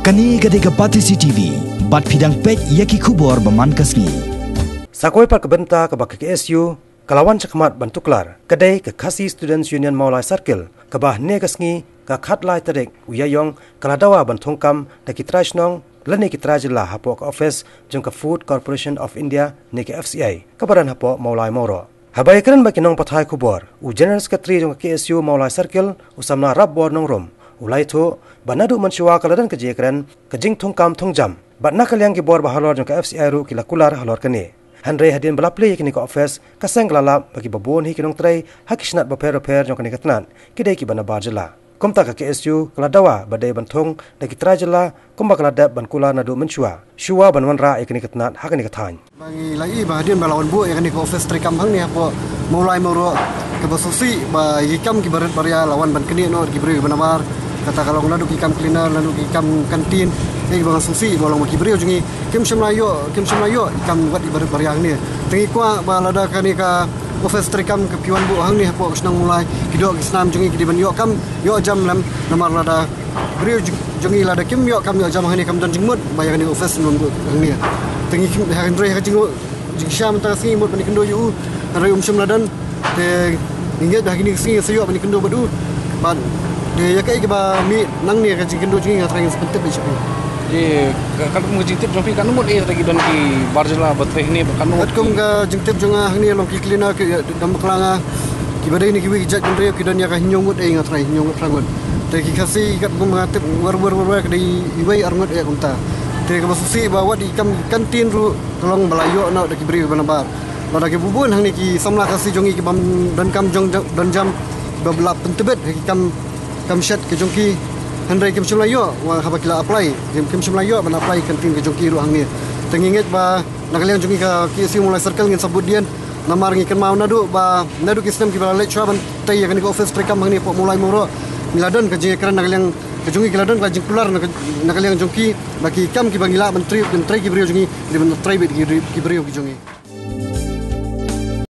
Kani gade ka Pati CCTV, bat pidang pek yaki kubor baman kasni. Sakoi par kebenta ke bak KSU, kalawan cakmat bantuklar, kedai ke Khasi Students Union Maulai Circle, ke bah ne kasni, ke khatlai terek uyayong kaladawa bantongkam na kitrasnong lani kitrajila hapo ke office jong ke Food Corporation of India ne ke FCI, kabaran hapo Maulai Moro. Habai keren bakinong pathai kubor, u General Secretary jong ke KSU Maulai Circle, usamna rab bor nong rom. Ulai tu, banadu mensyua kaladan kejekren, kejing tongkam tongjam. Bat nak kaliang kibor bahalor jong ke FCI ru kilakular halor kene. Handrai hadin belapli kini ke office, kaseng kelalap bagi babun hi kinong tray, hakisnat baper-baper jong kene ketnan, kidai ki bana barjela. Komta ke KSU, keladawa badai bantong, dan kitrajela, komba keladap bankula nadu mensyua. Syua banwanra ikini ketnan, hakini ketany. Bagi lagi bahadin balawan bu yang ke office trikam hang ni apa Maulai Moro ke basusi ba yikam ki barat baria lawan ban keni no gibri banamar kata kalau nadu ki kam cleaner nadu ki kam kantin ni bang susi bolong ki bri jungi kim semlayo ikam buat ibarat baria ni tengi kwa ba lada kani ka office trikam ke piwan bu hang ni apa senang mulai kido ki senam jungi ki ban yo kam yo jam lam namar lada bri jungi lada kim yo kam yo jam hang ni kam dan jengmut bayang ni office nun bu hang ni tengi Andre hajingo jingsham tasngi mut bani kendo yu rai semladan te ninget dah gini sini sayo bani kendo badu ban de yakai ke ba mi nang ni ka kendo jingi ngatrai sepentep be chapi kalau mengejintip jompi kan mut lagi don ki barjela batreh ni kan mut kum ka jintip jonga ni long ki klina ke dam klanga ki badai ni ki wi jat Andre ki don ya ka hinyongut ngatrai hinyongut rangun te ki khasi kat mengatip war ke dai iwai arngot ya kunta te ka basusi bawa di kam kantin ru tolong belayo nak dak beri banabar pada ke bubun hang ni ki samla kasi jongi ki bam dan kam jong dan jam babla pentebet ki kam shat ke jongki handai kim semlayo wa haba kila apply kim semlayo ban apply kantin ke jongki ru hang ni tenginget ba nakalian jongi ka KSU Maulai Circle ngin sabudian namar ngikan mau nadu ki sistem ki bala chwa ban tai ya kan ko office trikam hang ni po Maulai Moro miladan ke jengkeran nakalian kejungi kiladon kelajing keluar nakaliang jongki bagi kam ki bangila menteri ki beriu jongi di menteri ki beriu ki jongi